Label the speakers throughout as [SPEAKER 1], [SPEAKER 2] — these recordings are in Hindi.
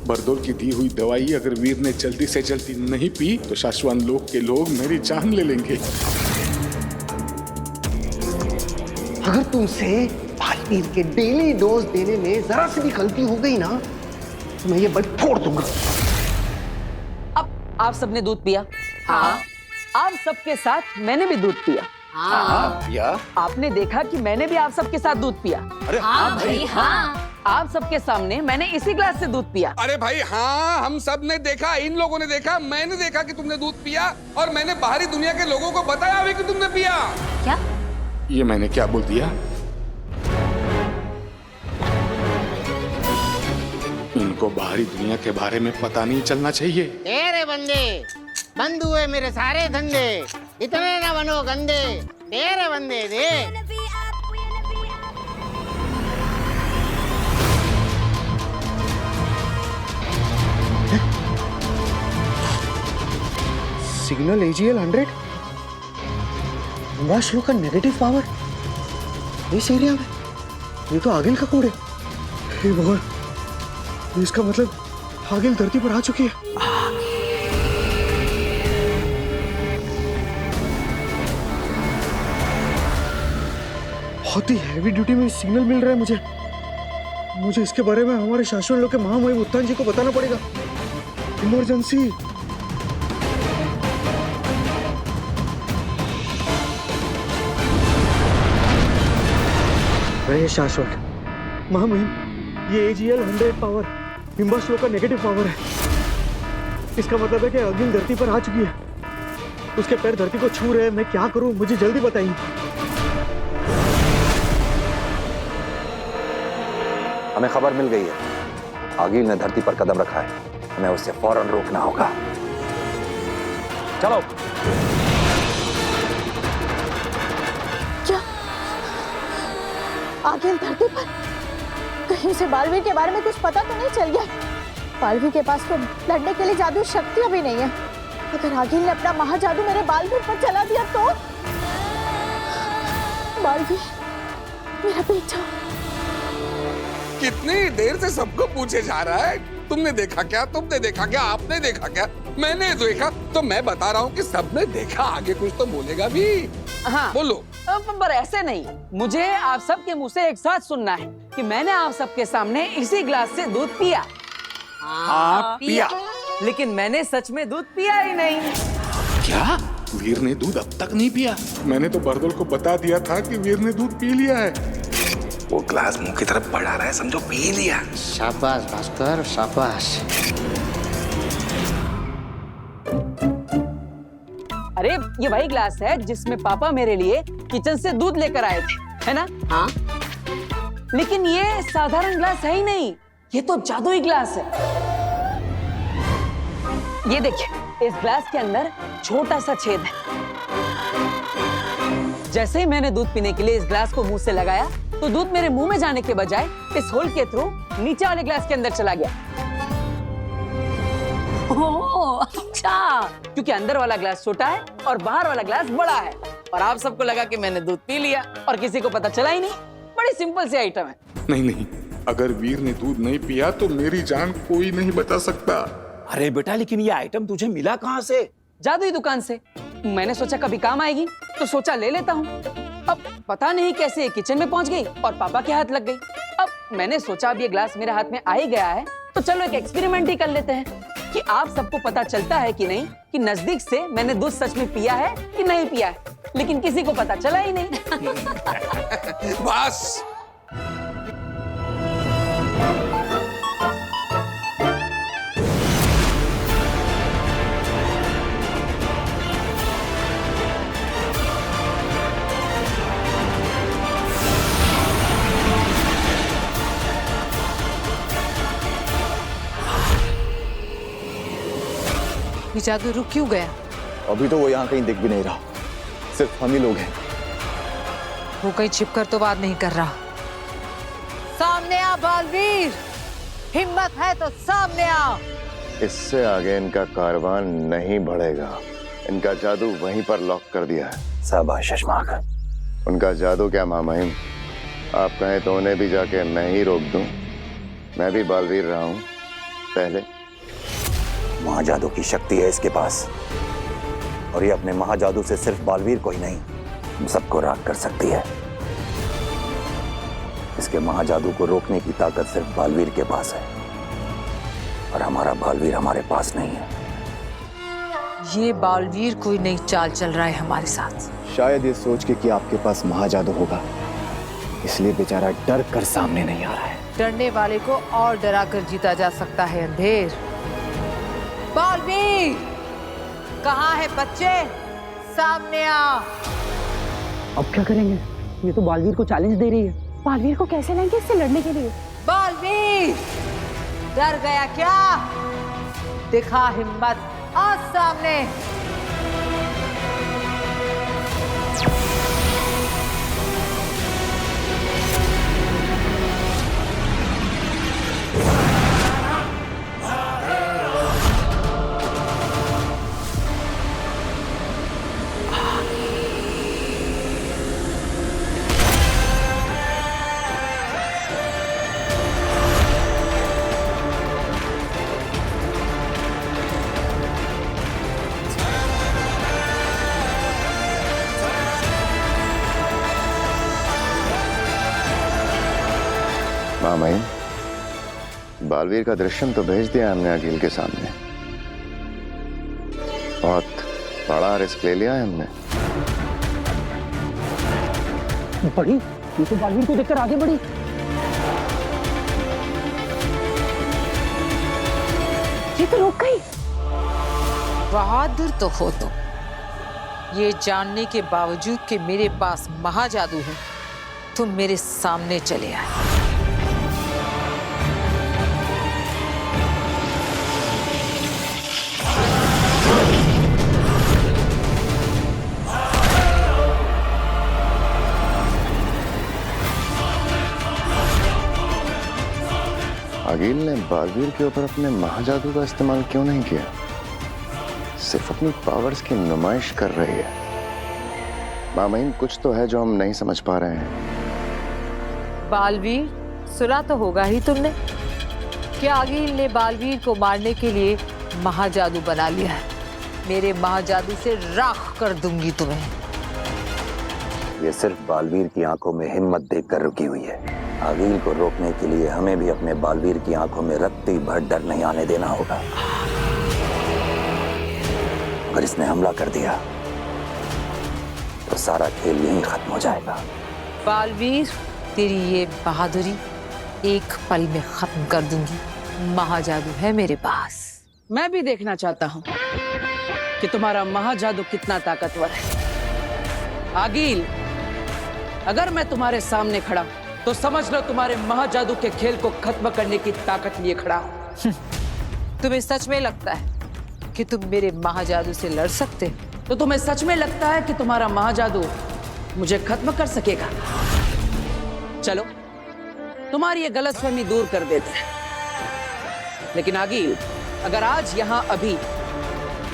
[SPEAKER 1] बरदोल की दी हुई दवाई अगर वीर ने जल्दी से जल्दी नहीं पी तो शाश्वत लोक के लोग मेरी जान ले लेंगे।
[SPEAKER 2] अगर तुमसे भाईवीर के डेली डोज देने में जरा सी भी गलती हो गई ना तो मैं ये बल फोड़ दूंगा।
[SPEAKER 3] अब आप सबने दूध पिया? हाँ। आप सबके साथ मैंने भी दूध पिया।
[SPEAKER 4] हाँ पिया।
[SPEAKER 3] आपने देखा कि मैंने भी आप सबके साथ दूध पिया।
[SPEAKER 4] अरे
[SPEAKER 5] हाँ भाई हाँ।
[SPEAKER 3] आप सबके सामने मैंने इसी ग्लास से दूध पिया।
[SPEAKER 6] अरे भाई हाँ, हम सब ने देखा, इन लोगों ने देखा, मैंने देखा कि तुमने दूध पिया और मैंने बाहरी दुनिया के लोगों को बताया भी कि तुमने पिया।
[SPEAKER 5] क्या?
[SPEAKER 1] ये मैंने क्या बोल दिया? इनको बाहरी दुनिया के बारे में पता नहीं चलना चाहिए।
[SPEAKER 7] तेरे बंदे बंद हुए मेरे सारे धंधे, इतने न बनो गंदे, तेरे बंदे दे।
[SPEAKER 2] सिग्नल AGL 100 हिमाश्रू का नेगेटिव पावर इस एरिया में। ये तो आगिल का कोड है। हे भगवान, इसका मतलब आगिल धरती पर आ चुकी है। बहुत ही हैवी ड्यूटी में सिग्नल मिल रहा है मुझे इसके बारे में हमारे शाश्वत लोक के महामहिम उत्तान जी को बताना पड़ेगा। इमरजेंसी। अरे शाश्वत महामहिम, ये AGL 100 पावर हिम्बाश्लो का नेगेटिव पावर है। इसका मतलब है कि अग्नि धरती पर आ चुकी है। उसके पैर धरती को छू रहे हैं। मैं क्या करूं, मुझे जल्दी बताइए।
[SPEAKER 4] हमें खबर मिल गई है, आगिल ने धरती पर कदम रखा है, हमें उसे फौरन रोकना होगा। चलो।
[SPEAKER 5] क्या आगिल धरती पर? कहीं से बालवीर के बारे में कुछ पता तो नहीं चल गया? बालवीर के पास तो लड़ने के लिए जादू शक्तियां भी नहीं है। अगर आगिल ने अपना महाजादू मेरे बालवीर पर चला दिया तो? बालवीर मेरा बेटा।
[SPEAKER 6] कितनी देर से सबको पूछे जा रहा है, तुमने देखा क्या, तुमने देखा क्या, आपने देखा क्या? मैंने देखा तो मैं बता रहा हूँ कि सबने देखा। आगे कुछ तो बोलेगा भी।
[SPEAKER 3] हाँ
[SPEAKER 6] बोलो।
[SPEAKER 3] पर ऐसे नहीं, मुझे आप सबके मुंह से एक साथ सुनना है कि मैंने आप सबके सामने इसी ग्लास से दूध पिया।
[SPEAKER 4] हाँ पिया।
[SPEAKER 3] लेकिन मैंने सच में दूध पिया ही नहीं।
[SPEAKER 1] क्या? वीर ने दूध अब तक नहीं पिया? मैंने तो बरदोल को बता दिया था कि वीर ने दूध पी लिया है।
[SPEAKER 6] वो ग्लास मुंह की तरफ बढ़ा रहा है, समझो पी लिया।
[SPEAKER 7] शाबाश भास्कर, शाबाश।
[SPEAKER 3] अरे ये वही ग्लास है जिसमें पापा मेरे लिए किचन से दूध लेकर आए थे, है ना?
[SPEAKER 7] हाँ।
[SPEAKER 3] लेकिन ये साधारण ग्लास है ही नहीं, ये तो जादुई ग्लास है। ये देखिए, इस ग्लास के अंदर छोटा सा छेद है। जैसे ही मैंने दूध पीने के लिए इस ग्लास को मुंह से लगाया तो दूध मेरे मुंह में जाने के बजाय इस होल के थ्रू नीचे वाले ग्लास के अंदर चला गया। ओह, अच्छा। क्योंकि अंदर वाला ग्लास छोटा है और बाहर वाला ग्लास बड़ा है, और आप सबको लगा कि मैंने दूध पी लिया और किसी को पता चला ही नहीं। बड़ी सिंपल सी आइटम है।
[SPEAKER 1] नहीं, अगर वीर ने दूध नहीं पिया तो मेरी जान कोई नहीं बचा सकता।
[SPEAKER 4] अरे बेटा, लेकिन ये आइटम तुझे मिला कहाँ से?
[SPEAKER 3] जादुई दुकान से। मैंने सोचा कभी काम आएगी तो सोचा ले लेता हूँ। अब पता नहीं कैसे ये किचन में पहुंच गई और पापा के हाथ लग गई। अब मैंने सोचा अब ये ग्लास मेरे हाथ में आ ही गया है तो चलो एक एक्सपेरिमेंट ही कर लेते हैं कि आप सबको पता चलता है कि नहीं कि नजदीक से मैंने दूध सच में पिया है कि नहीं पिया है। लेकिन किसी को पता चला ही नहीं।
[SPEAKER 6] बस।
[SPEAKER 8] ये जादू रुक क्यों गया?
[SPEAKER 4] अभी तो वो यहाँ कहीं दिख भी नहीं रहा, सिर्फ हम ही लोग हैं।
[SPEAKER 8] वो कहीं छिपकर तो बात नहीं कर रहा। सामने आ बालवीर, हिम्मत है तो सामने आ।
[SPEAKER 9] इससे आगे इनका कारवां नहीं बढ़ेगा। इनका जादू वहीं पर लॉक कर दिया है।
[SPEAKER 4] शाबाश शशमाक।
[SPEAKER 9] उनका जादू क्या मामाहिम, आप कहें तो उन्हें भी जाके मैं ही रोक दूं। मैं भी बालवीर रहा हूं, पहले
[SPEAKER 4] महाजादू की शक्ति है इसके पास, और ये अपने महाजादू से सिर्फ बालवीर को ही नहीं, हम सबको राख कर सकती है। इसके महाजादू को रोकने की ताकत सिर्फ बालवीर के पास है, और हमारा बालवीर हमारे पास नहीं है।
[SPEAKER 8] ये बालवीर कोई नई चाल चल रहा है हमारे साथ।
[SPEAKER 2] शायद ये सोच के कि आपके पास महाजादू होगा, इसलिए बेचारा डर कर सामने नहीं आ रहा है।
[SPEAKER 8] डरने वाले को और डरा कर जीता जा सकता है अंधेर। बालवीर कहाँ है बच्चे? सामने आ।
[SPEAKER 3] अब क्या करेंगे? ये तो बालवीर को चैलेंज दे रही है।
[SPEAKER 5] बालवीर को कैसे लाएंगे इससे लड़ने के लिए?
[SPEAKER 8] बालवीर डर गया क्या? दिखा हिम्मत, आ सामने।
[SPEAKER 9] मामाइन, बालवीर का दृश्यम तो भेज दिया हमने अखिल के सामने। बहुत बड़ा रिस्क ले लिया है हमने।
[SPEAKER 3] बढ़ी, ये तो बालवीर को देखकर आगे बढ़ी।
[SPEAKER 5] ये तो रुक गई।
[SPEAKER 8] बहादुर तो हो तुम, ये जानने के बावजूद कि मेरे पास महाजादू है, तुम मेरे सामने चले आए।
[SPEAKER 9] अगील ने बालवीर के ऊपर अपने महाजादू का इस्तेमाल क्यों नहीं किया? सिर्फ अपनी पावर्स की नुमाइश कर रही है। मामाइन, कुछ तो है जो हम नहीं समझ पा रहे हैं।
[SPEAKER 8] बालवीर, सुना तो होगा ही तुमने कि अगील ने बालवीर को मारने के लिए महाजादू बना लिया है। मेरे महाजादू से राख कर दूंगी तुम्हें।
[SPEAKER 4] ये सिर्फ बालवीर की आंखों में हिम्मत देखकर रुकी हुई है। आगील को रोकने के लिए हमें भी अपने बालवीर की आंखों में रत्ती भर डर नहीं आने देना होगा। अगर इसने हमला कर दिया तो सारा खेल यहीं खत्म हो जाएगा।
[SPEAKER 8] बालवीर, तेरी ये बहादुरी एक पल में खत्म कर दूंगी। महाजादू है मेरे पास।
[SPEAKER 3] मैं भी देखना चाहता हूँ कि तुम्हारा महाजादू कितना ताकतवर है। आगील, अगर मैं तुम्हारे सामने खड़ा तो समझ लो तुम्हारे महाजादू के खेल को खत्म करने की ताकत लिए खड़ा हूं।
[SPEAKER 8] तुम्हें सच में लगता है कि तुम मेरे महाजादू से लड़ सकते?
[SPEAKER 3] तो तुम्हें सच में लगता है कि तुम्हारा महाजादू मुझे खत्म कर सकेगा? चलो, तुम्हारी ये गलतफहमी दूर कर देते हैं। लेकिन आगील, अगर आज यहां अभी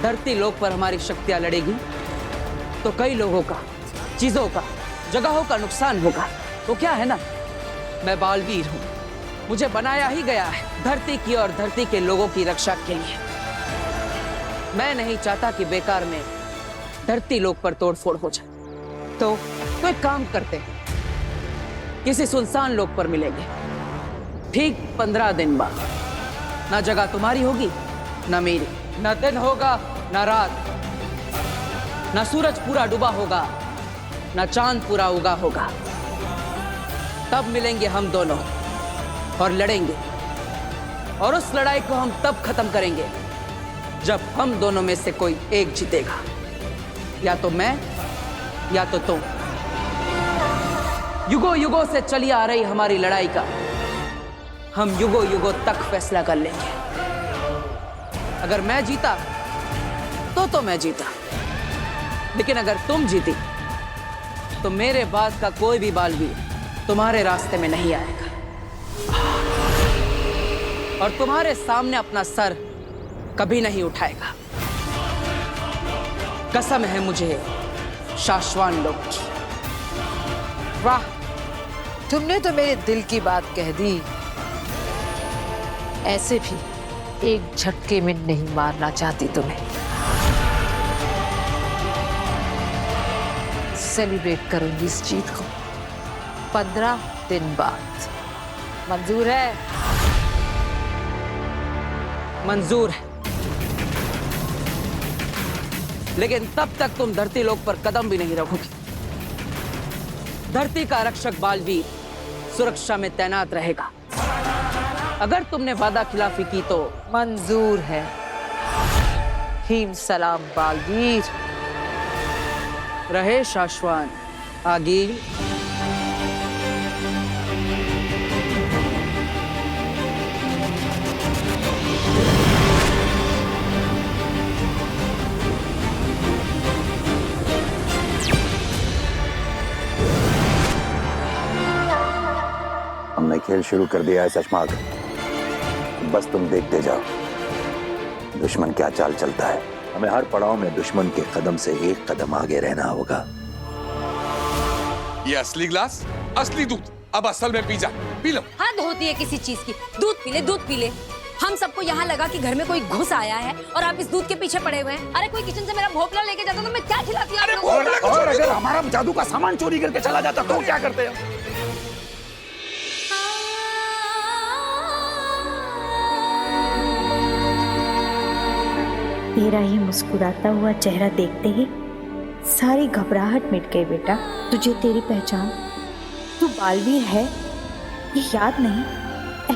[SPEAKER 3] धरती लोक पर हमारी शक्तियां लड़ेगी तो कई लोगों का, चीजों का, जगहों का नुकसान होगा। तो क्या है ना, मैं बालवीर हूं, मुझे बनाया ही गया है धरती की और धरती के लोगों की रक्षा के लिए। मैं नहीं चाहता कि बेकार में धरती लोक पर तोड़फोड़ हो जाए। तो एक काम करते हैं, किसी सुनसान लोक पर मिलेंगे ठीक 15 दिन बाद। ना जगह तुम्हारी होगी ना मेरी, ना दिन होगा ना रात, ना सूरज पूरा डूबा होगा ना चांद पूरा उगा होगा। तब मिलेंगे हम दोनों और लड़ेंगे, और उस लड़ाई को हम तब खत्म करेंगे जब हम दोनों में से कोई एक जीतेगा। या तो मैं या तो तुम। युगों युगों से चली आ रही हमारी लड़ाई का हम युगों युगों तक फैसला कर लेंगे। अगर मैं जीता तो मैं जीता, लेकिन अगर तुम जीती तो मेरे बाद का कोई भी बालवीर तुम्हारे रास्ते में नहीं आएगा और तुम्हारे सामने अपना सर कभी नहीं उठाएगा। कसम है मुझे शाश्वान लोक की।
[SPEAKER 8] वाह, तुमने तो मेरे दिल की बात कह दी। ऐसे भी एक झटके में नहीं मारना चाहती तुम्हें। सेलिब्रेट करूंगी इस जीत को 15 दिन बाद। मंजूर है?
[SPEAKER 3] मंजूर है, लेकिन तब तक तुम धरती लोक पर कदम भी नहीं रखोगी। धरती का रक्षक बालवीर सुरक्षा में तैनात रहेगा। अगर तुमने वादा खिलाफी की तो
[SPEAKER 8] मंजूर है। हीम सलाम बालवीर।
[SPEAKER 3] रहे शाश्वान आगील।
[SPEAKER 4] हमने खेल शुरू कर दिया है चश्माग, बस तुम देखते जाओ दुश्मन क्या चाल चलता है। हमें हर पड़ाव में दुश्मन के कदम से एक कदम आगे रहना होगा।
[SPEAKER 6] ये असली ग्लास, असली दूध, अब असल में पी जा, पी लो।
[SPEAKER 10] हद होती है किसी चीज की। दूध पी ले, दूध पी ले। हम सबको यहाँ लगा कि घर में कोई घुस आया है और आप इस दूध के पीछे पड़े हुए हैं। अरे कोई किचन से मेरा भोपला लेके जाता तो मैं क्या खिलाती?
[SPEAKER 4] और अगर हमारा जादू का सामान चोरी करके चला जाता तो क्या करते हैं?
[SPEAKER 5] तेरा ही मुस्कुराता हुआ चेहरा देखते ही सारी घबराहट मिट गई बेटा। तुझे तेरी पहचान, तू बालवीर है, ये याद नहीं?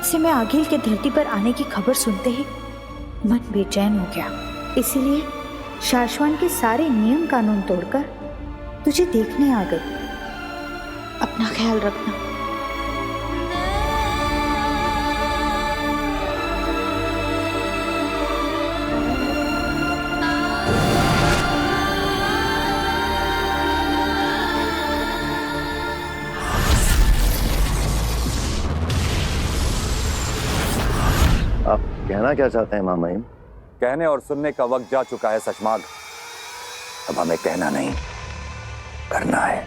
[SPEAKER 5] ऐसे में आगिल के धरती पर आने की खबर सुनते ही मन बेचैन हो गया। इसीलिए शाश्वान के सारे नियम कानून तोड़कर तुझे देखने आ गई। अपना ख्याल रखना।
[SPEAKER 9] आप कहना क्या चाहते हैं मामाइन?
[SPEAKER 4] कहने और सुनने का वक्त जा चुका है सचमाग। अब हमें कहना नहीं, करना है।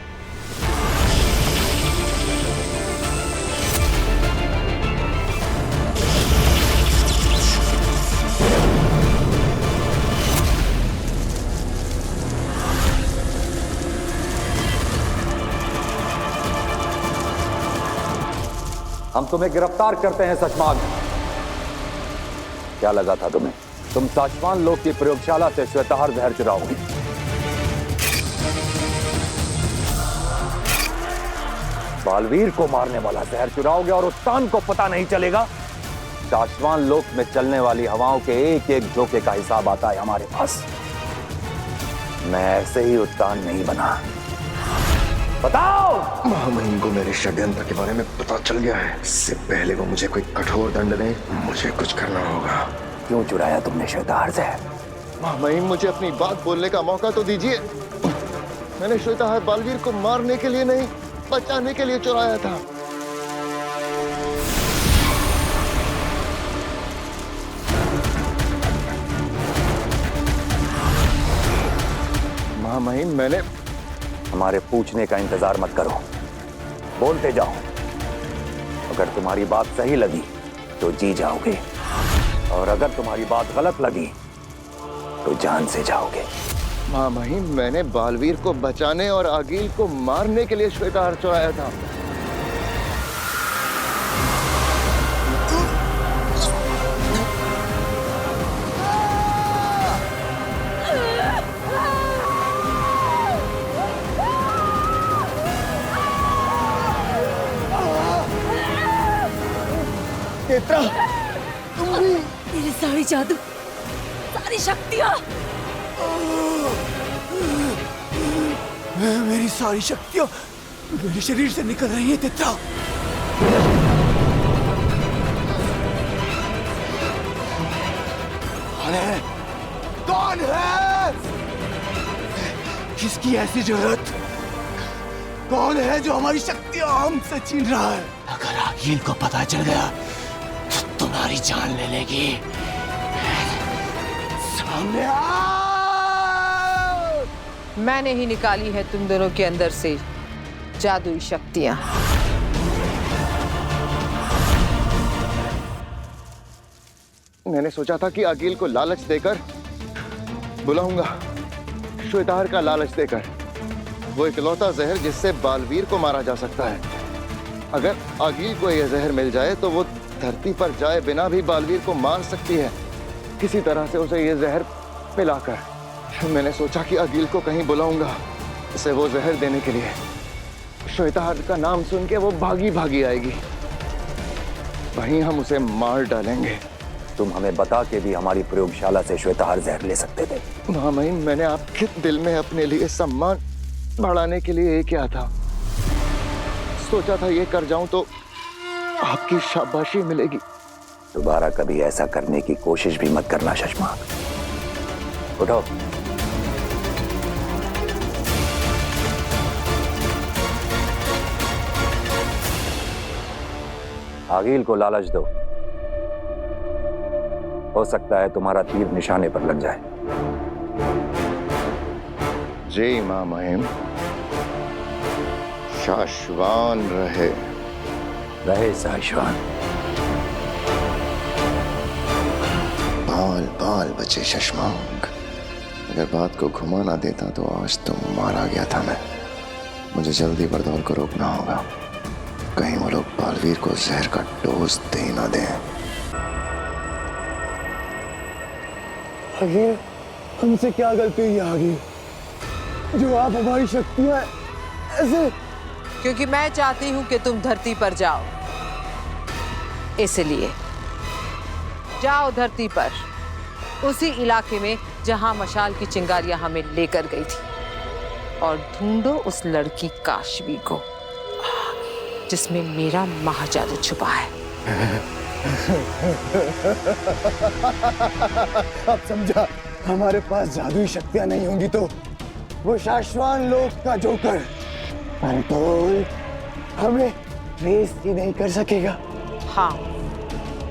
[SPEAKER 4] हम तुम्हें गिरफ्तार करते हैं सचमाग। क्या लगा था तुम्हें? तुम साचवान लोक की प्रयोगशाला से श्वेताहार जहर चुराओगे। बालवीर को मारने वाला जहर चुराओगे और उत्तान को पता नहीं चलेगा। साचवान लोक में चलने वाली हवाओं के एक एक झोंके का हिसाब आता है हमारे पास। मैं ऐसे ही उत्तान नहीं बना। बताओ।
[SPEAKER 9] मामाइन को मेरे षड्यंत्र के बारे में पता चल गया है। इससे पहले वो मुझे कोई कठोर दंड दे, मुझे कुछ करना होगा।
[SPEAKER 4] क्यों चुराया तुमने श्वेताहार जहर?
[SPEAKER 9] मामाइन मुझे अपनी बात बोलने का मौका तो दीजिए। मैंने श्वेताहार बालवीर को मारने के लिए नहीं, बचाने के लिए चुराया था। मामाइन मैंने
[SPEAKER 4] हमारे पूछने का इंतजार मत करो, बोलते जाओ। अगर तुम्हारी बात सही लगी तो जी जाओगे, और अगर तुम्हारी बात गलत लगी तो जान से जाओगे।
[SPEAKER 9] मामाइन मैंने बालवीर को बचाने और आगिल को मारने के लिए श्वेताहार चुराया था।
[SPEAKER 10] तेरी सारी जादू, सारी शक्तियाँ,
[SPEAKER 2] मेरी सारी शक्तियाँ मेरे शरीर से निकल रही है तेत्रा। कौन है? कौन है? किसकी ऐसी जरूरत? कौन है जो हमारी शक्तियाँ हमसे छीन रहा है? अगर आगिल को पता चल गया तो तुम्हारी जान ले लेगी। सामने आ!
[SPEAKER 8] मैंने ही निकाली है तुम दोनों के अंदर से जादुई शक्तियां।
[SPEAKER 9] मैंने सोचा था कि अकील को लालच देकर बुलाऊंगा, श्वेताहार का लालच देकर। वो इकलौता जहर जिससे बालवीर को मारा जा सकता है। अगर अकील को यह जहर मिल जाए तो वो धरती पर जाए बिना भी बालवीर को मार सकती है, किसी तरह से उसे यह जहर पिलाकर। मैंने सोचा कि अकील को कहीं बुलाऊंगा उसे वो जहर देने के लिए। श्वेताहार का नाम सुन के वो भागी भागी आएगी, वहीं हम उसे मार डालेंगे।
[SPEAKER 4] तुम हमें बता के भी हमारी प्रयोगशाला से श्वेताहार जहर ले सकते थे।
[SPEAKER 9] महामहिम, मैंने आपके दिल में अपने लिए सम्मान बढ़ाने के लिए ये किया था। सोचा था ये कर जाऊं तो आपकी शाबाशी मिलेगी।
[SPEAKER 4] दोबारा कभी ऐसा करने की कोशिश भी मत करना शशमाक। उठो। आगिल को लालच दो, हो सकता है तुम्हारा तीर निशाने पर लग जाए।
[SPEAKER 9] जय मां महिम, शाश्वान रहे।
[SPEAKER 4] रहे शाश्वान।
[SPEAKER 9] बाल बाल बचे शशमांक। अगर बात को घुमा ना देता तो आज तो मारा गया था मैं। मुझे जल्दी बरदौल को रोकना होगा, कहीं वो लोग बालवीर को जहर का डोज दे ना दें।
[SPEAKER 2] आगे हमसे क्या गलती हुई आगे जो आप हमारी शक्तियां ऐसे?
[SPEAKER 8] क्योंकि मैं चाहती हूं कि तुम धरती पर जाओ, इसलिए जाओ धरती पर, उसी इलाके में जहां मशाल की चिंगारियां हमें लेकर गई थी, और ढूंढो उस लड़की काशवी को जिसमें मेरा महाजादू छुपा है।
[SPEAKER 2] अब समझा, हमारे पास जादुई शक्तियां नहीं होंगी तो वो शाश्वान लोक का जोकर बरदौल हमें रेस ही नहीं कर सकेगा।
[SPEAKER 8] हाँ,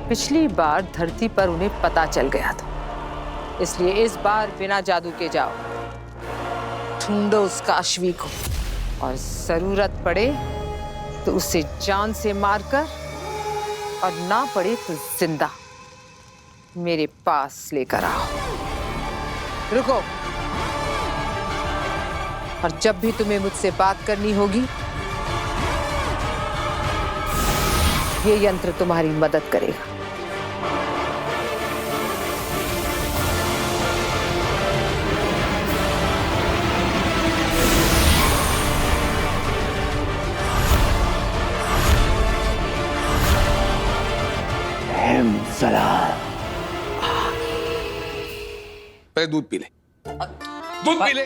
[SPEAKER 8] पिछली बार धरती पर उन्हें पता चल गया था, इसलिए इस बार बिना जादू के जाओ, ढूंढो उस काशवी को, और जरूरत पड़े तो उसे जान से मारकर, और ना पड़े तो जिंदा मेरे पास लेकर आओ। रुको, और जब भी तुम्हें मुझसे बात करनी होगी, ये यंत्र तुम्हारी मदद करेगा।
[SPEAKER 6] पे दूध पी ले, दूध पी ले,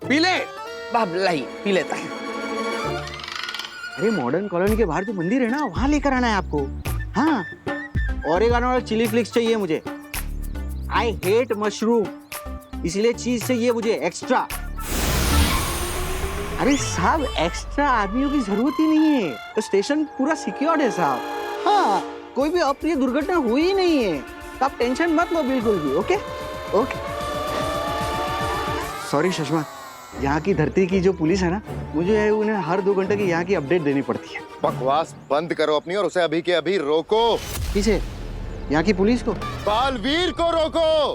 [SPEAKER 6] पी ले।
[SPEAKER 3] बाबलाई पी लेता है।
[SPEAKER 2] अरे मॉडर्न कॉलोनी के बाहर जो मंदिर है ना, वहां लेकर आना है आपको। हाँ, ओरेगानो और चिली फ्लिक्स चाहिए मुझे। आई हेट मशरूम, इसलिए चीज चाहिए मुझे एक्स्ट्रा। अरे साहब, एक्स्ट्रा आदमियों की जरूरत ही नहीं है, तो स्टेशन पूरा सिक्योर्ड है साहब। हाँ, कोई भी अप्रिय दुर्घटना हुई ही नहीं है, तो आप टेंशन मत लो बिल्कुल भी। Okay okay. सॉरी सुषमा, यहाँ की धरती की जो पुलिस है ना, मुझे उन्हें हर 2 घंटे की यहाँ की अपडेट देनी पड़ती है।
[SPEAKER 9] बकवास बंद करो अपनी और उसे अभी के अभी रोको।
[SPEAKER 2] किसे? यहाँ की पुलिस को?
[SPEAKER 9] बालवीर को रोको।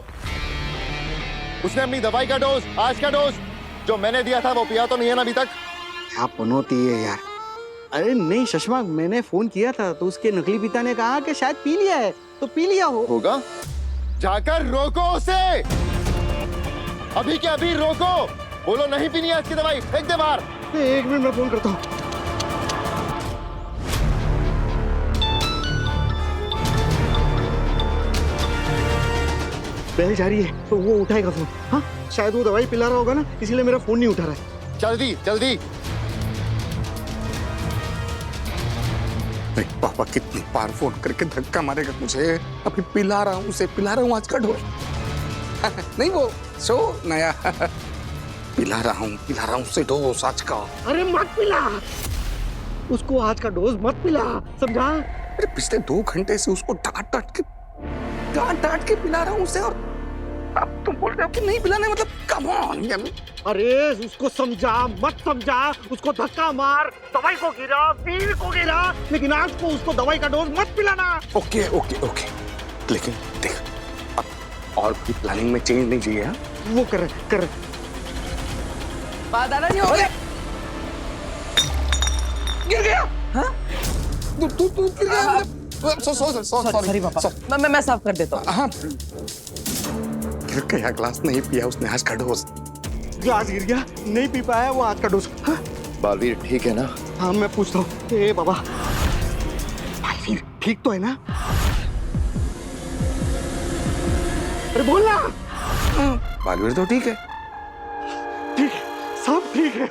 [SPEAKER 9] उसने अपनी दवाई का डोज, आज का डोज जो मैंने दिया था वो पिया तो नहीं है ना अभी तक?
[SPEAKER 2] क्या पनौती है यार। अरे नहीं सुषमा, मैंने फोन किया था तो उसके नकली पिता ने कहा कि शायद पी लिया है, तो पी लिया
[SPEAKER 9] होगा। जाकर रोको उसे, अभी के अभी रोको। बोलो नहीं पीनी है आज की दवाई, फेंक दे बाहर।
[SPEAKER 2] 1 मिनट में फोन करता हूँ। बेल जा रही है तो वो उठाएगा फोन। हाँ, शायद वो दवाई पिला रहा होगा ना, इसीलिए मेरा फोन नहीं उठा रहा है।
[SPEAKER 9] जल्दी जल्दी।
[SPEAKER 6] पापा कितनी बार फोन करके धक्का मारेगा मुझे। अभी पिला रहा हूँ उसे, पिला रहा हूँ आज का डोज। नहीं वो सो नया पिला रहा हूँ उसे डोज आज का।
[SPEAKER 2] अरे मत पिला उसको, आज का डोज मत पिला, समझा?
[SPEAKER 6] अरे पिछले 2 घंटे से उसको डांट डांट के पिला रहा हूँ उसे, और अब तुम बोल रहे हो कि नहीं पिलाने, मतलब कम ऑन यम्मी।
[SPEAKER 2] अरे उसको समझा मत समझा, उसको धक्का मार, दवाई को गिरा, वीर को गिरा, लेकिन आज को उसको दवाई का डोज मत पिलाना।
[SPEAKER 6] ओके ओके ओके लेकिन देख, अब और भी प्लानिंग में चेंज नहीं चाहिए। हाँ?
[SPEAKER 2] वो कर
[SPEAKER 3] दादाजी हो गए।
[SPEAKER 6] गिर गया। हाँ? तू गिर गया। सॉरी पापा।
[SPEAKER 3] मैं साफ कर देता हूँ।
[SPEAKER 6] हाँ, गिर गया, ग्लास नहीं पिया उसने आज का डोज।
[SPEAKER 2] ग्लास गिर गया, नहीं पी पाया वो आज का डोज। हाँ?
[SPEAKER 9] बालवीर ठीक है ना?
[SPEAKER 2] हाँ मैं पूछता हूँ। ए बाबा, बालवीर ठीक तो है ना? अरे बोलना।
[SPEAKER 6] बालवीर तो ठीक है।
[SPEAKER 2] ठीक, सब ठीक है।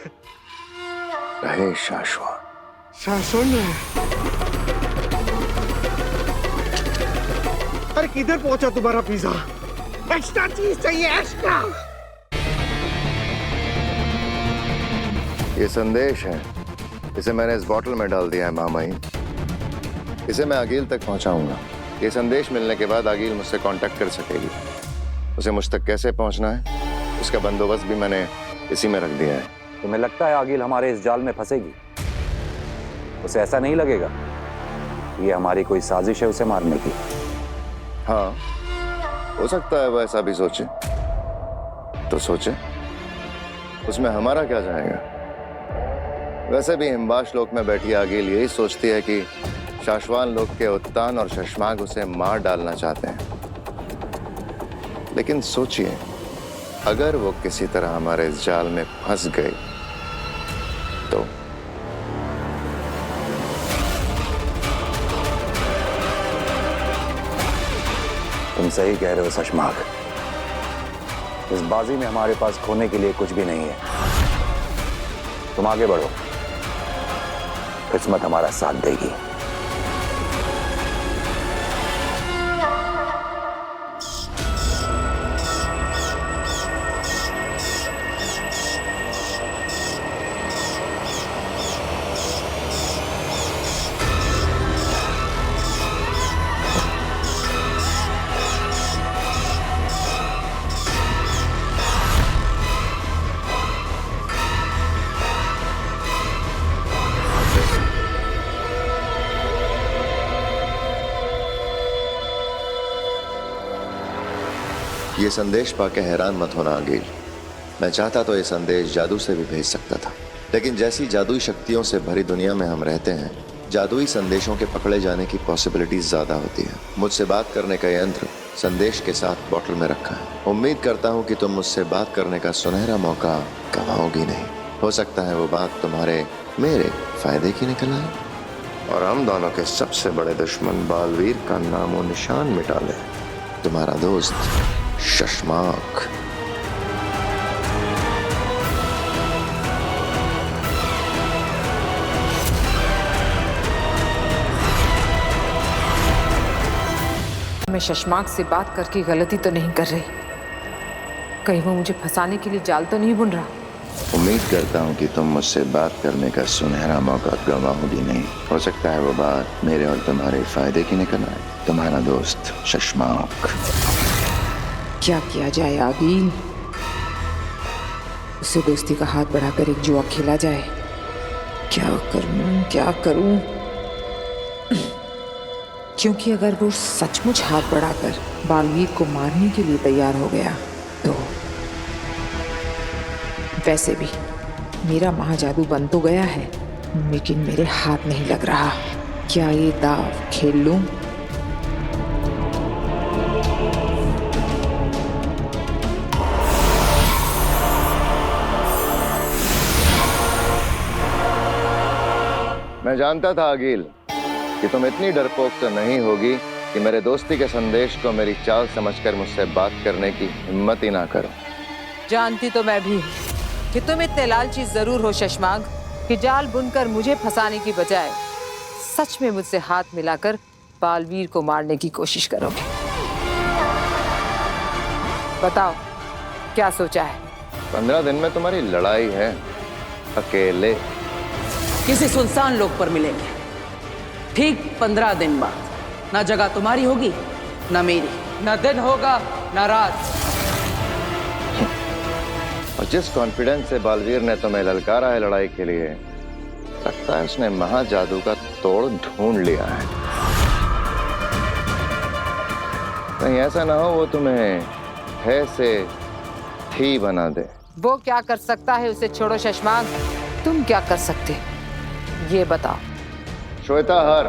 [SPEAKER 9] रहे शाश्वत।
[SPEAKER 2] शासन है। अरे किधर पहुंचा तुम्हारा पिज्जा? एक्स्ट्रा चीज चाहिए, एक्स्ट्रा।
[SPEAKER 9] ये संदेश है, इसे मैंने इस बोतल में डाल दिया है मामाई। इसे मैं आगिल तक पहुंचाऊंगा। ये संदेश मिलने के बाद आगिल मुझसे कांटेक्ट कर सकेगी। उसे मुझ तक कैसे पहुंचना है उसका बंदोबस्त भी मैंने इसी में रख दिया है।
[SPEAKER 4] तुम्हें लगता है आगिल हमारे इस जाल में फंसेगी? उसे ऐसा नहीं लगेगा ये हमारी कोई साजिश है उसे मारने की?
[SPEAKER 9] हाँ, हो सकता है वो ऐसा भी सोचे, तो सोचे, उसमें हमारा क्या जाएगा। वैसे भी हिमवाश लोक में बैठी आगिल यही सोचती है कि शाश्वान लोक के उत्तान और शशमाग उसे मार डालना चाहते हैं। लेकिन सोचिए, अगर वो किसी तरह हमारे इस जाल में फंस गए तो
[SPEAKER 4] तुम सही कह रहे हो शशमाग। इस बाजी में हमारे पास खोने के लिए कुछ भी नहीं है। तुम आगे बढ़ो, किस्मत हमारा साथ देगी।
[SPEAKER 9] ये संदेश पाके हैरान मत होना आगिल। मैं चाहता तो ये संदेश जादू से भी भेज सकता था, लेकिन जैसी जादुई शक्तियों से भरी दुनिया में हम रहते हैं, जादुई संदेशों के पकड़े जाने की पॉसिबिलिटीज ज्यादा होती है। मुझसे बात करने का यंत्र संदेश के साथ बोतल में रखा है। उम्मीद करता हूँ कि तुम मुझसे बात करने का सुनहरा मौका गंवाओगी नहीं। हो सकता है वो बात तुम्हारे मेरे फायदे की निकल आए और हम दोनों के सबसे बड़े दुश्मन बालवीर का नामो निशान मिटा ले। तुम्हारा दोस्त शशमाक।
[SPEAKER 8] मैं शशमाक से बात करके गलती तो नहीं कर रही? कहीं वो मुझे फंसाने के लिए जाल तो नहीं बुन रहा?
[SPEAKER 9] उम्मीद करता हूँ कि तुम मुझसे बात करने का सुनहरा मौका गंवाओगी नहीं। हो सकता है वो बात मेरे और तुम्हारे फायदे की निकल आए। तुम्हारा दोस्त शशमाक।
[SPEAKER 8] क्या किया जाए आगिल? उसे दोस्ती का हाथ बढ़ाकर एक जुआ खेला जाए। क्या करूं? क्योंकि अगर वो सचमुच हाथ बढ़ाकर बालवीर को मारने के लिए तैयार हो गया तो वैसे भी मेरा महाजादू बन तो गया है, लेकिन मेरे हाथ नहीं लग रहा। क्या ये दाव खेल लूं?
[SPEAKER 9] मैं जानता था आगिल कि तुम इतनी डरपोक तो नहीं होगी कि मेरे दोस्ती के संदेश को मेरी चाल समझकर मुझसे बात करने की हिम्मत ही ना करो।
[SPEAKER 8] जानती तो मैं भी हूँ कि तुम इतने लालची जरूर हो शशमाग कि जाल बुनकर मुझे फंसाने की बजाय सच में मुझसे हाथ मिलाकर बालवीर को मारने की कोशिश करोगे। बताओ क्या सोचा है?
[SPEAKER 9] 15 दिन में तुम्हारी लड़ाई है, अकेले।
[SPEAKER 3] किसी सुनसान लोक पर मिलेंगे, ठीक 15 दिन बाद। ना जगह तुम्हारी होगी ना मेरी, ना दिन होगा ना रात।
[SPEAKER 9] और जिस कॉन्फिडेंस से बालवीर ने तुम्हें ललकारा है लड़ाई के लिए, लगता है उसने महाजादू का तोड़ ढूंढ लिया है। कहीं ऐसा ना हो वो तुम्हें है से ही बना दे।
[SPEAKER 8] वो क्या कर सकता है उसे छोड़ो शशमांक, तुम क्या कर सकते ये बताओ।
[SPEAKER 9] श्वेता हर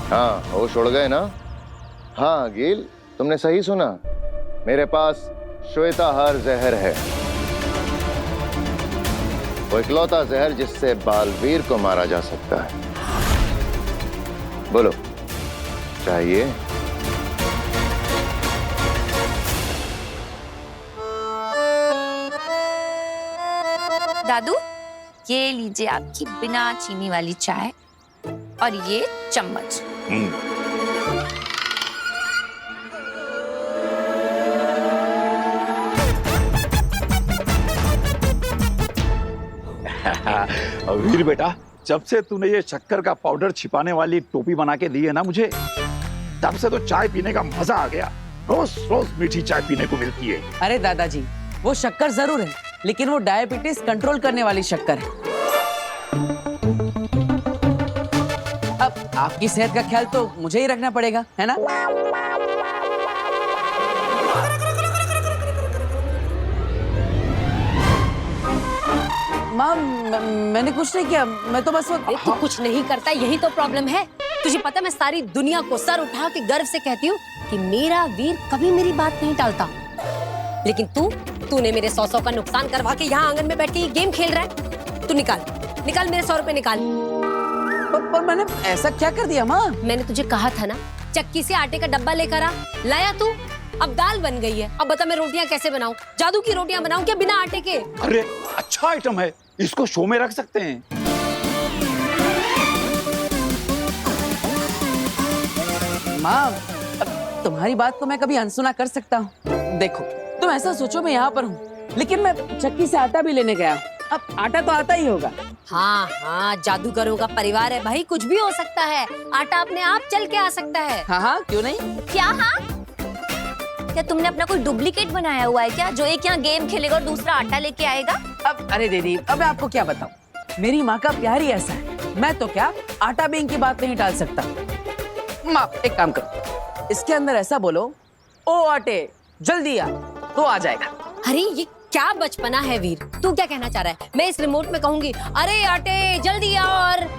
[SPEAKER 9] हाँ होश उड़ गए ना? हाँ गिल, तुमने सही सुना, मेरे पास श्वेता हर जहर है, वो इकलौता जहर जिससे बालवीर को मारा जा सकता है। बोलो चाहिए?
[SPEAKER 10] दादू, ये लीजिए आपकी बिना चीनी वाली चाय और ये चम्मच।
[SPEAKER 11] वीर बेटा, जब से तूने ये शक्कर का पाउडर छिपाने वाली टोपी बना के दी है ना मुझे, तब से तो चाय पीने का मजा आ गया। रोज रोज मीठी चाय पीने को मिलती है।
[SPEAKER 3] अरे दादाजी, वो शक्कर जरूर है, लेकिन वो डायबिटीज कंट्रोल करने वाली शक्कर है। अब आपकी सेहत का ख्याल तो मुझे ही रखना पड़ेगा, है ना? माँ, मैंने कुछ नहीं किया, मैं तो बस
[SPEAKER 10] तू कुछ नहीं करता, यही तो प्रॉब्लम है। तुझे पता, मैं सारी दुनिया को सर उठा के गर्व से कहती हूँ कि मेरा वीर कभी मेरी बात नहीं टालता, लेकिन तूने मेरे 100 का नुकसान करवा के यहाँ आंगन में बैठ के ये गेम खेल रहा है। तू निकाल मेरे 100 रुपए निकाल।
[SPEAKER 3] पर मैंने ऐसा क्या कर दिया माँ?
[SPEAKER 10] मैंने तुझे कहा था ना, चक्की से आटे का डब्बा लेकर आ, लाया तू? अब दाल बन गई है, अब बता मैं रोटियां कैसे बनाऊं? जादू की रोटियां बनाऊं क्या बिना आटे के?
[SPEAKER 11] अरे अच्छा आइटम है, इसको शो में रख सकते हैं।
[SPEAKER 3] माँ, अब तुम्हारी बात को मैं कभी अनसुना कर सकता हूँ? देखो, तुम ऐसा सोचो मैं यहाँ पर हूँ, लेकिन मैं चक्की से आटा भी लेने गया हूँ। अब आटा तो आता ही होगा।
[SPEAKER 10] हाँ, जादूगरों का परिवार है भाई, कुछ भी हो सकता है। आटा अपने आप चल के आ सकता है।
[SPEAKER 3] हाँ, क्यों नहीं?
[SPEAKER 10] क्या हाँ? क्या तुमने अपना कोई डुप्लीकेट बनाया हुआ है क्या, जो एक यहाँ गेम खेलेगा और दूसरा आटा लेके आएगा?
[SPEAKER 3] अब अरे दीदी, अब मैं आपको क्या बताऊं, मेरी माँ का प्यार ही ऐसा है। मैं तो क्या आटा बेंक की बात नहीं टाल सकता। माँ, एक काम करो, इसके अंदर ऐसा बोलो, ओ आटे जल्दी आ, तो आ जाएगा।
[SPEAKER 10] अरे ये क्या बचपना है वीर, तू क्या कहना चाह रहा है? मैं इस रिमोट में कहूंगी, अरे आटे जल्दी आ, और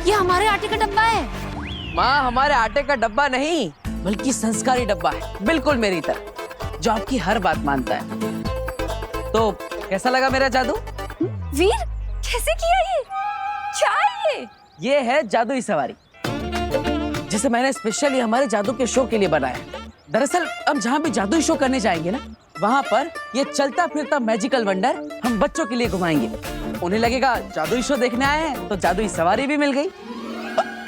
[SPEAKER 10] ये हमारे आटे का डब्बा है।
[SPEAKER 3] माँ, हमारे आटे का डब्बा नहीं, बल्कि संस्कारी डब्बा है, बिल्कुल मेरी तरह, जो आपकी हर बात मानता है। तो कैसा लगा मेरा जादू?
[SPEAKER 10] वीर, कैसे किया ये? क्या है ये?
[SPEAKER 3] ये है जादुई सवारी, जिसे मैंने स्पेशली हमारे जादू के शो के लिए बनाया। दरअसल हम जहाँ भी जादुई शो करने जाएंगे ना, वहाँ पर ये चलता फिरता मैजिकल वंडर हम बच्चों के लिए घुमाएंगे। उन्हें लगेगा जादुई शो देखने आए हैं, तो जादुई सवारी भी मिल गई।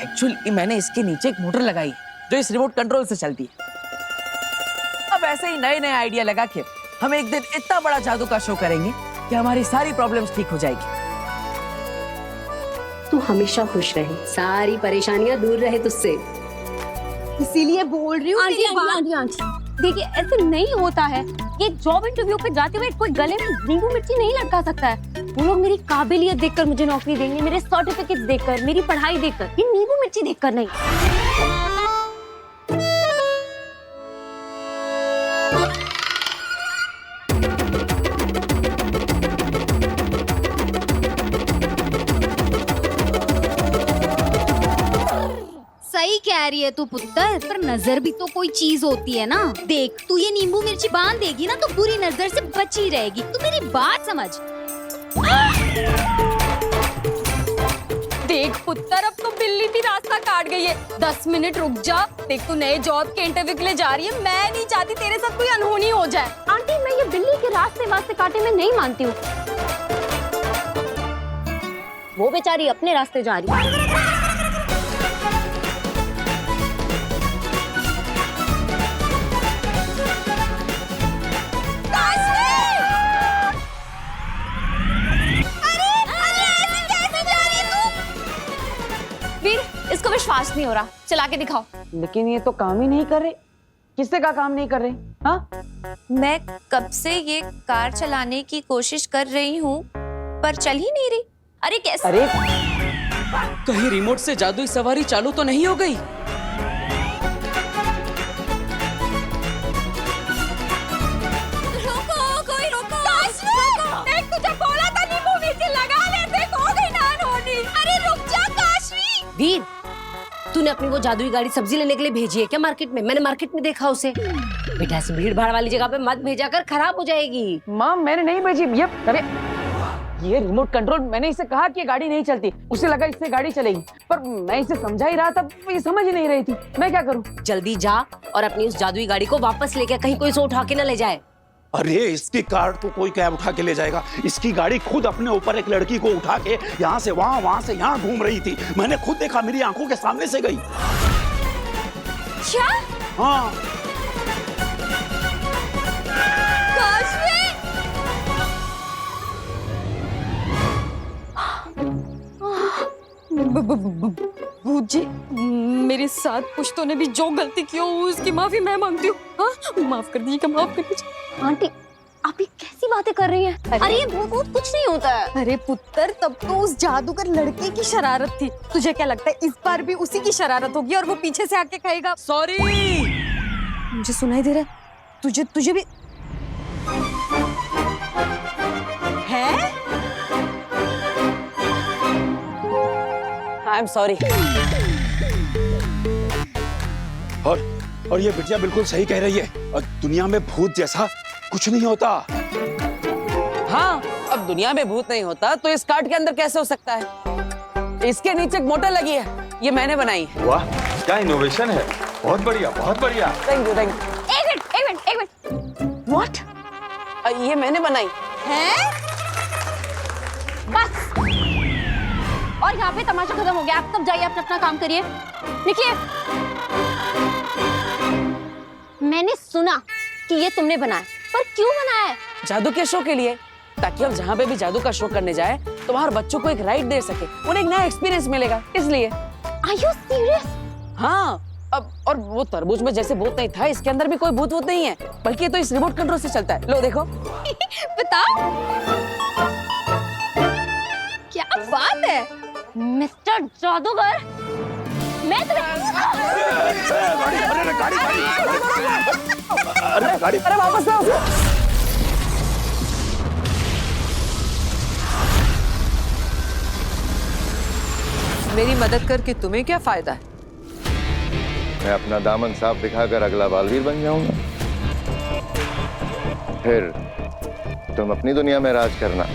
[SPEAKER 3] एक्चुअली मैंने इसके नीचे एक मोटर लगाई जो इस रिमोट कंट्रोल से चलती है। अब ऐसे ही नए नए आइडिया लगा के हम एक दिन इतना बड़ा जादू का शो करेंगे कि हमारी सारी प्रॉब्लम्स ठीक हो जाएगी।
[SPEAKER 10] तू हमेशा खुश रहे, सारी परेशानियां दूर रहे तुझसे,
[SPEAKER 12] इसीलिए बोल रही हूँ।
[SPEAKER 10] आंटी,
[SPEAKER 12] देखिए, ऐसे नहीं होता है। ये जॉब इंटरव्यू पे जाते हुए कोई गले में नींबू मिर्ची नहीं लटका सकता है। वो लोग मेरी काबिलियत देखकर मुझे नौकरी देंगे, मेरे सर्टिफिकेट देखकर, मेरी पढ़ाई देखकर, ये नींबू मिर्ची देखकर नहीं। सही कह रही है तू पुत्र, पर नजर भी तो कोई चीज होती है ना। देख, तू ये नींबू मिर्ची बांध देगी ना, तो बुरी नजर से बची रहेगी। तू मेरी बात समझ।
[SPEAKER 10] देख पुत्र, अब तो बिल्ली भी रास्ता काट गई है। 10 मिनट रुक जा, देख तू नए जॉब के इंटरव्यू के लिए जा रही है। मैं नहीं चाहती तेरे साथ कोई अनहोनी हो जाए।
[SPEAKER 12] आंटी, मैं ये बिल्ली के रास्ते काटे में नहीं मानती हूँ। वो बेचारी अपने रास्ते जा रही है।
[SPEAKER 10] काशवी!
[SPEAKER 12] हो रहा, चला के दिखाओ।
[SPEAKER 3] लेकिन ये तो काम ही नहीं कर रहे। किससे का काम नहीं कर रहे? हाँ,
[SPEAKER 5] मैं कब से ये कार चलाने की कोशिश कर रही हूँ पर चल ही नहीं रही। अरे कैसे?
[SPEAKER 3] अरे कहीं रिमोट से जादुई सवारी चालू तो नहीं हो गई?
[SPEAKER 5] रोको, कोई रोको। देख तुझे बोला था नींबू मिर्ची लगा लेते, हो गई नान होनी। अरे रुक जा काशवी।
[SPEAKER 10] वीर, तूने अपनी वो जादुई गाड़ी सब्जी लेने के लिए भेजी है क्या मार्केट में? मैंने मार्केट में देखा उसे। बेटा ऐसे भीड़ भाड़ वाली जगह पे मत भेजा कर, खराब हो जाएगी।
[SPEAKER 3] माँ मैंने नहीं भेजी। ये रिमोट कंट्रोल, मैंने इसे कहा कि ये गाड़ी नहीं चलती, उसे लगा इससे गाड़ी चलेगी, पर मैं इसे समझा ही रहा था, ये समझ ही नहीं रही थी। मैं क्या करूं?
[SPEAKER 10] जल्दी जा और अपनी उस जादुई गाड़ी को वापस लेके, कहीं कोई इसे उठा के न ले जाए।
[SPEAKER 11] अरे इसकी कार तो कोई कैब उठा के ले जाएगा। इसकी गाड़ी खुद अपने ऊपर एक लड़की को उठा के यहाँ से वहाँ, वहाँ से यहाँ घूम रही थी। मैंने खुद देखा, मेरी आंखों के सामने से गई।
[SPEAKER 5] क्या?
[SPEAKER 11] हाँ।
[SPEAKER 12] भूत जी, मेरे साथ पुश्तों ने भी जो गलती की हो उसकी माफी मैं मांगती हूँ। हाँ, माफ कर दीजिएगा, माफ कर दीजिए।
[SPEAKER 5] आंटी, आप ये कैसी बातें कर रही हैं? अरे ये भूत कुछ नहीं होता है।
[SPEAKER 12] अरे पुत्र, तब तो उस जादूगर लड़के की शरारत थी। तुझे क्या लगता है इस बार भी उसी की शरारत होगी और वो पीछे से आके कहेगा
[SPEAKER 3] सॉरी?
[SPEAKER 12] मुझे सुनाई दे रहा है, तुझे भी है?
[SPEAKER 3] I am sorry.
[SPEAKER 11] और ये बिटिया बिल्कुल सही कह रही है। और दुनिया में भूत जैसा कुछ नहीं होता।
[SPEAKER 3] हाँ, अब दुनिया में भूत नहीं होता तो इस कार्ड के अंदर कैसे हो सकता है? इसके नीचे एक मोटर लगी है, ये मैंने बनाई है।
[SPEAKER 13] वाह, क्या इनोवेशन है। बहुत बढ़िया, बहुत बढ़िया।
[SPEAKER 3] Thank you, thank you.
[SPEAKER 12] एक मिनट।
[SPEAKER 3] व्हाट? ये मैंने बनाई
[SPEAKER 12] है? बस, और यहाँ पे तमाशा खत्म हो गया। आप सब जाइए, अपना काम करिए, निकलिए। मैंने सुना कि ये तुमने बनाया, पर क्यों बनाया है?
[SPEAKER 3] जादू के शो के लिए, ताकि हम जहाँ पे भी जादू का शो करने जाए तो वहाँ बच्चों को एक राइड दे सके, उन्हें एक नया एक्सपीरियंस मिलेगा, इसलिए।
[SPEAKER 12] Are you serious?
[SPEAKER 3] हाँ, अब और वो तरबूज में जैसे भूत नहीं था, इसके अंदर भी कोई भूत नहीं है, बल्कि ये तो इस रिमोट कंट्रोल से चलता है। लो देखो।
[SPEAKER 12] बताओ, क्या बात है मिस्टर जादूगर। मैं
[SPEAKER 3] अरे वापस आओ।
[SPEAKER 8] मेरी मदद करके तुम्हें क्या फायदा है?
[SPEAKER 9] मैं अपना दामन साफ दिखाकर अगला बालवीर बन जाऊंगा। फिर तुम अपनी दुनिया में राज करना,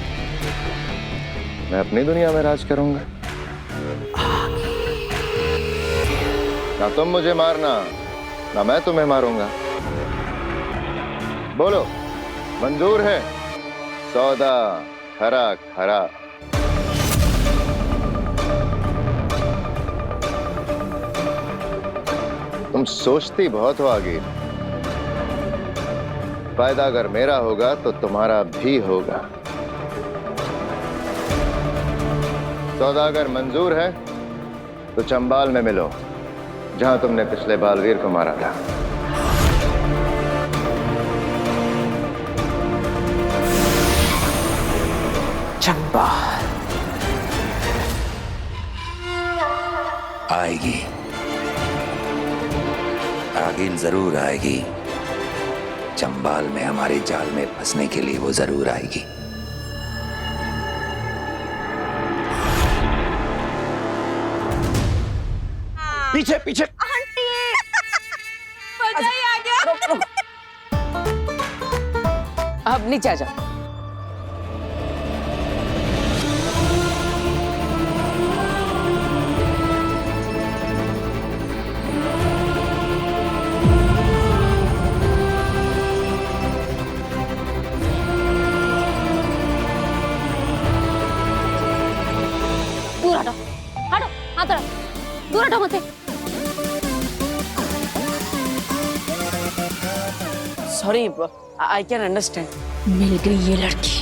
[SPEAKER 9] मैं अपनी दुनिया में राज करूंगा। ना तुम मुझे मारना, ना मैं तुम्हें मारूंगा। बोलो, मंजूर है? सौदा खरा खरा। तुम सोचती बहुत हो आगे। फायदा अगर मेरा होगा तो तुम्हारा भी होगा। सौदा अगर मंजूर है तो चंबाल में मिलो, जहां तुमने पिछले बालवीर को मारा था।
[SPEAKER 8] चंबाल
[SPEAKER 14] आएगी, आगिल जरूर आएगी। चंबाल में हमारे जाल में फंसने के लिए वो जरूर आएगी।
[SPEAKER 11] पीछे पीछे।
[SPEAKER 12] आंटी, मजा ही आ गया।
[SPEAKER 3] अब नीचे आ जाओ।
[SPEAKER 12] दूर हटो, हटो, हाथ हटो, दूर हटो मुझसे।
[SPEAKER 3] Sorry, I can understand.
[SPEAKER 5] मिल गई ये लड़की,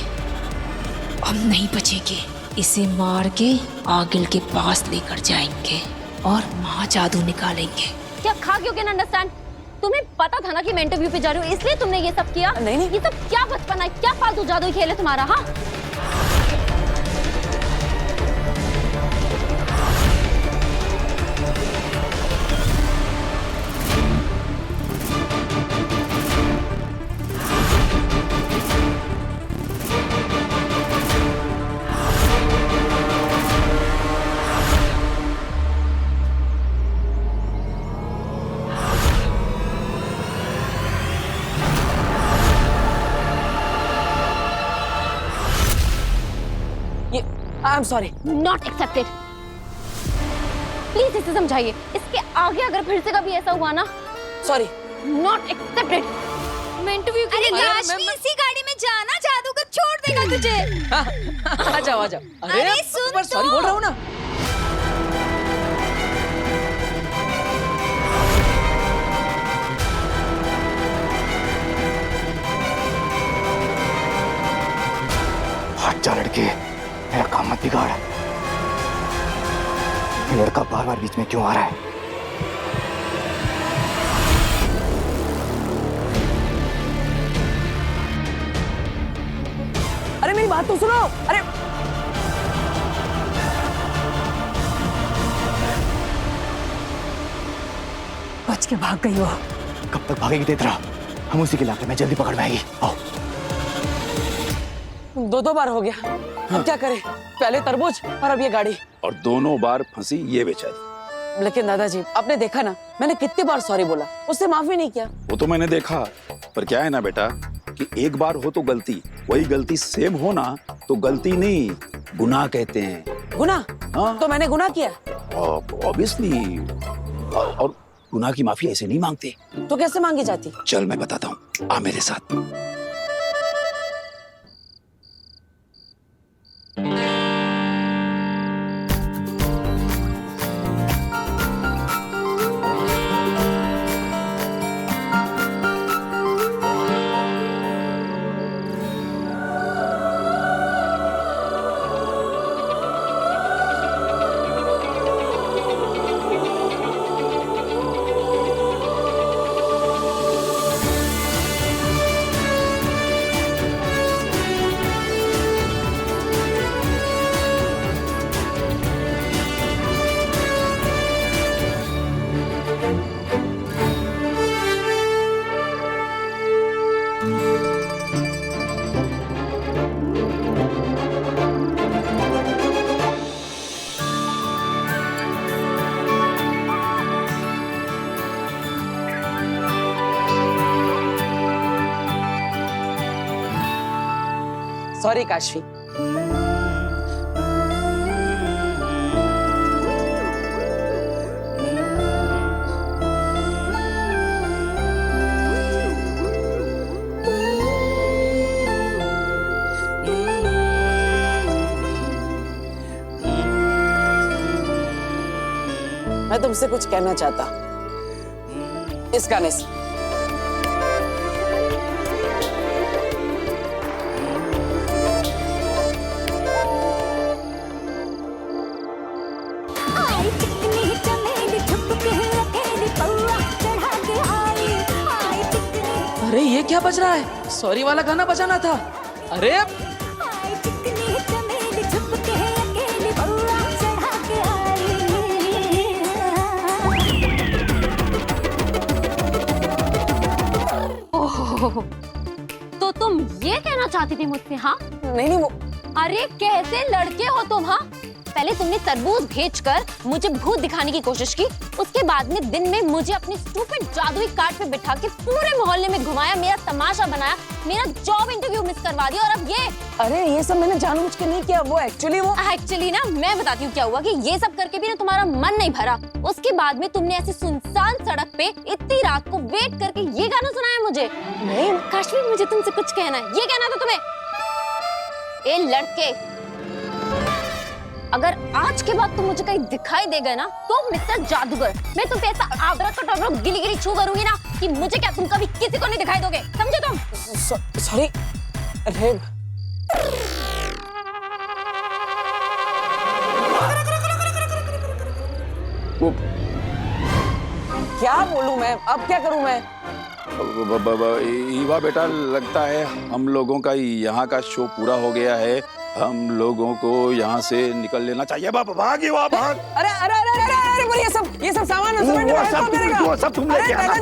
[SPEAKER 5] अब नहीं बचेगी। इसे मार के आगिल के पास लेकर जाएंगे
[SPEAKER 10] और महा जादू निकालेंगे।
[SPEAKER 12] क्या खा क्यों कैन अंडरस्टैंड? तुम्हें पता था ना कि मैं इंटरव्यू पे जा रही हूँ, इसलिए तुमने ये सब किया?
[SPEAKER 3] नहीं।
[SPEAKER 12] ये सब क्या बचपन है, क्या फालतू जादू खेल है तुम्हारा? हाँ,
[SPEAKER 3] I am sorry.
[SPEAKER 12] Not accepted. Please इसे समझाइए, इसके आगे अगर फिर से कभी ऐसा हुआ ना,
[SPEAKER 3] सॉरी।
[SPEAKER 12] Not accepted. मैं इंटरव्यू के लिए
[SPEAKER 5] इसी गाड़ी में जाना, जादूगर छोड़ देगा तुझे।
[SPEAKER 3] आ जाओ।
[SPEAKER 5] अरे सुन तो।
[SPEAKER 3] सॉरी बोल रहा हूँ ना।
[SPEAKER 4] हट जा लड़के, मेरा काम मत बिगाड़। ये लड़का बार बार बीच में क्यों आ रहा है?
[SPEAKER 3] अरे मेरी बात तो सुनो। अरे
[SPEAKER 5] बच के भाग गई वो।
[SPEAKER 4] कब तक भागेगी तेरा? हम उसी के इलाके में जल्दी पकड़ में आएगी। आओ।
[SPEAKER 3] दो बार हो गया, अब क्या करें? पहले तरबूज और अब ये गाड़ी।
[SPEAKER 11] और दोनों बार फंसी ये बेचारी।
[SPEAKER 3] लेकिन दादाजी, आपने देखा ना मैंने कितनी बार सॉरी बोला, उससे माफी नहीं किया।
[SPEAKER 11] वो तो मैंने देखा, पर क्या है ना बेटा कि एक बार हो तो गलती, वही गलती सेम हो ना तो गलती नहीं, गुनाह कहते हैं।
[SPEAKER 3] गुनाह?
[SPEAKER 11] हाँ।
[SPEAKER 3] तो मैंने गुनाह किया?
[SPEAKER 11] ऑब्वियसली। और गुनाह की माफी ऐसे नहीं मांगते।
[SPEAKER 3] तो कैसे मांगी जाती?
[SPEAKER 11] चल मैं बताता हूँ, आ मेरे साथ।
[SPEAKER 3] सॉरी काशवी। मैं तुमसे कुछ कहना चाहता इस गाने से। अरे ये क्या बज रहा है? सॉरी वाला गाना बजाना था। अरे
[SPEAKER 12] तो तुम ये कहना चाहती थी मुझसे? हाँ
[SPEAKER 3] नहीं वो।
[SPEAKER 12] अरे कैसे लड़के हो तुम? हाँ, पहले तुमने तरबूज भेजकर मुझे भूत दिखाने की कोशिश की, उसके बाद में दिन में मुझे अपनी स्टूपिड जादुई कार्ड पे बिठा के पूरे मोहल्ले में घुमाया, मेरा तमाशा बनाया, मेरा जॉब इंटरव्यू मिस करवा दिया, और अब ये।
[SPEAKER 3] अरे ये सब मैंने जानबूझ के नहीं किया, वो एक्चुअली ना मैं बताती हूँ क्या हुआ कि ये सब करके भी ना तुम्हारा मन नहीं भरा। उसके बाद में तुमने ऐसे सुनसान सड़क पे इतनी रात को वेट करके ये गाना सुनाया मुझे। नहीं काशवी, मुझे तुमसे कुछ कहना है। ये कहना था तुम्हें? ए लड़के, अगर आज के बाद तुम मुझे कहीं दिखाई देगा ना तो मिस्टर जादूगर, मैं तुम पे ऐसा आबरा गिली गिली छू करूंगी ना कि मुझे क्या तुम कभी किसी को नहीं दिखाई दोगे, समझे तुम? सॉरी। अरे
[SPEAKER 11] वो
[SPEAKER 3] क्या बोलूं मैं, अब क्या करूं मैं?
[SPEAKER 11] ईवा बेटा, लगता है हम लोगों का यहाँ का शो पूरा हो गया है। हम लोगों को यहाँ से निकल लेना चाहिए। भाग ईवा, भाग।
[SPEAKER 3] अरे अरे अरे अरे अरे बोल, ये सब सामान
[SPEAKER 11] सब तुम लेके आना।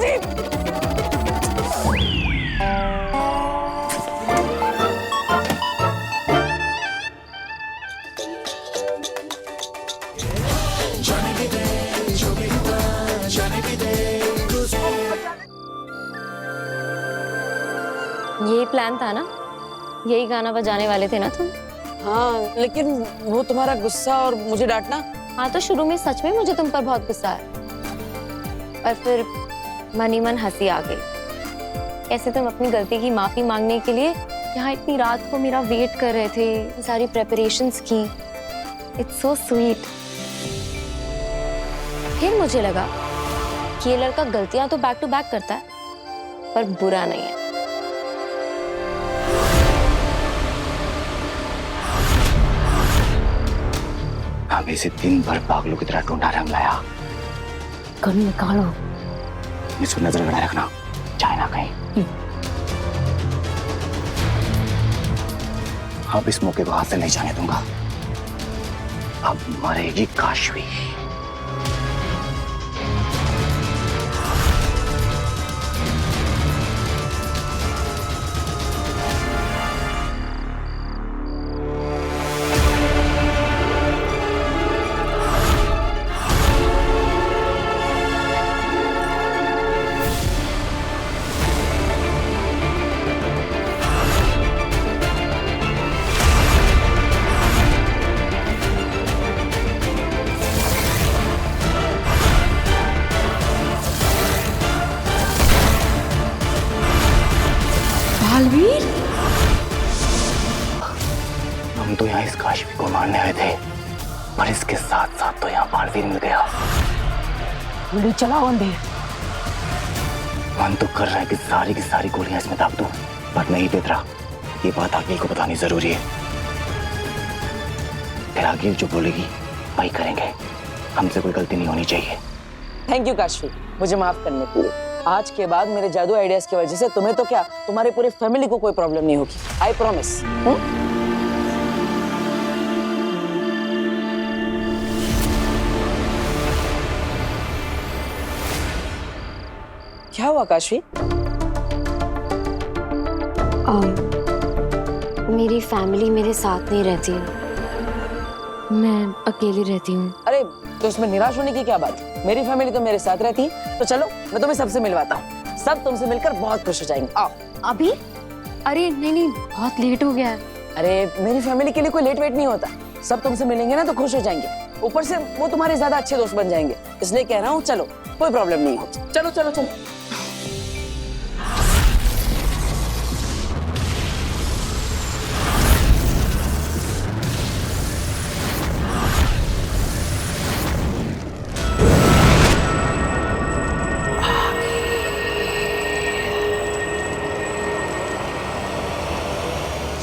[SPEAKER 12] यही प्लान था ना, यही गाना बजाने वाले थे ना तुम?
[SPEAKER 3] हाँ, लेकिन वो तुम्हारा गुस्सा और मुझे डांटना।
[SPEAKER 12] हाँ, तो शुरू में सच में मुझे तुम पर बहुत गुस्सा है, और फिर मन ही मन हंसी आ गई। कैसे तुम अपनी गलती की माफी मांगने के लिए यहाँ इतनी रात को मेरा वेट कर रहे थे, सारी प्रेपरेशंस की। It's so sweet. फिर मुझे लगा कि ये लड़का गलतियां तो बैक टू बैक करता है, पर बुरा नहीं है।
[SPEAKER 14] हमें से दिन भर पागलों की तरह ढूंढा रंग लाया।
[SPEAKER 12] कल निकालो।
[SPEAKER 14] इसको नजर बनाए रखना, चाहे ना कहीं। अब इस मौके को हाथ से नहीं जाने दूंगा। अब मरेगी काशवी।
[SPEAKER 12] बालवीर,
[SPEAKER 14] हम तो यहाँ इस काशवी को मारने आए थे, पर इसके साथ साथ तो यहाँ बालवीर मिल गया।
[SPEAKER 3] गोली चलाओ अंधेर।
[SPEAKER 14] मन तो कर रहा है कि सारी की सारी गोलियां इसमें दाग दूं, पर नहीं बेतरा। ये बात आगिल को बतानी जरूरी है। फिर आगिल जो बोलेगी वही करेंगे। हमसे कोई गलती नहीं होनी चाहिए।
[SPEAKER 3] थैंक यू काशवी, मुझे माफ करने के लिए। आज के बाद मेरे जादू आइडियाज की वजह से तुम्हें तो क्या, तुम्हारे पूरे फैमिली को कोई प्रॉब्लम नहीं होगी। I promise. क्या हुआ काशवी?
[SPEAKER 12] मेरी फैमिली मेरे साथ नहीं रहती है, मैं अकेली रहती हूँ।
[SPEAKER 3] अरे तो इसमें निराश होने की क्या बात है? मेरी फैमिली तो मेरे साथ रहती है। तो चलो मैं तुम्हें सबसे मिलवाता हूँ, सब तुमसे मिलकर बहुत खुश हो जाएंगे। आओ।
[SPEAKER 12] अभी? अरे नहीं, बहुत लेट हो गया है।
[SPEAKER 3] अरे मेरी फैमिली के लिए कोई लेट वेट नहीं होता, सब तुमसे मिलेंगे ना तो खुश हो जाएंगे। ऊपर से वो तुम्हारे ज्यादा अच्छे दोस्त बन जाएंगे, इसलिए कह रहा हूँ चलो, कोई प्रॉब्लम नहीं हो। चलो चलो चलो।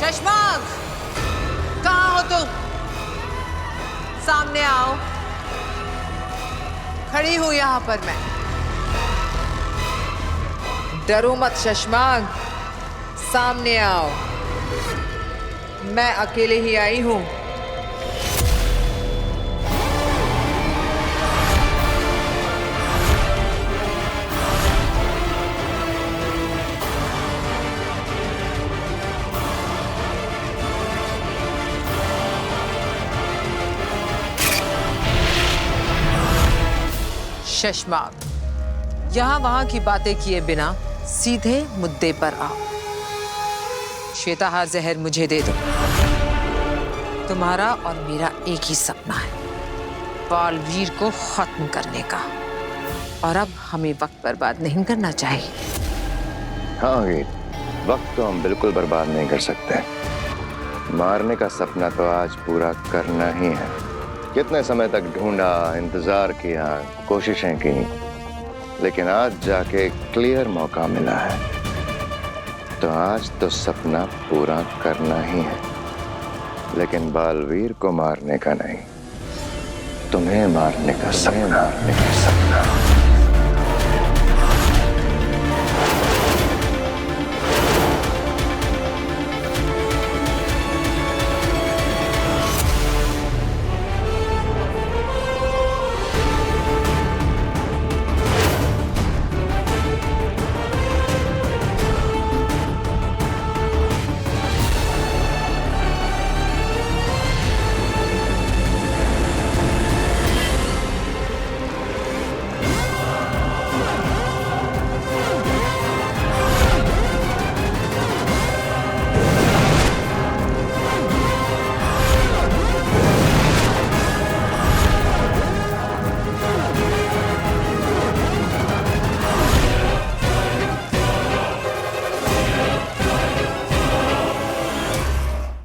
[SPEAKER 8] शशमाग, कहाँ हो तुम? सामने आओ। खड़ी हूं यहाँ पर मैं। डरो मत शशमाग, सामने आओ। मैं अकेले ही आई हूं। शशमाग, यहाँ वहां की बातें किए बिना सीधे मुद्दे पर आओ। श्वेताहार जहर मुझे दे दो। तुम्हारा और मेरा एक ही सपना है, बालवीर को खत्म करने का, और अब हमें वक्त बर्बाद नहीं करना चाहिए।
[SPEAKER 9] हाँ वीर, वक्त तो हम बिल्कुल बर्बाद नहीं कर सकते। मारने का सपना तो आज पूरा करना ही है। कितने समय तक ढूंढा, इंतजार किया, कोशिशें की, लेकिन आज जाके क्लियर मौका मिला है, तो आज तो सपना पूरा करना ही है। लेकिन बालवीर को मारने का नहीं, तुम्हें मारने का सपना।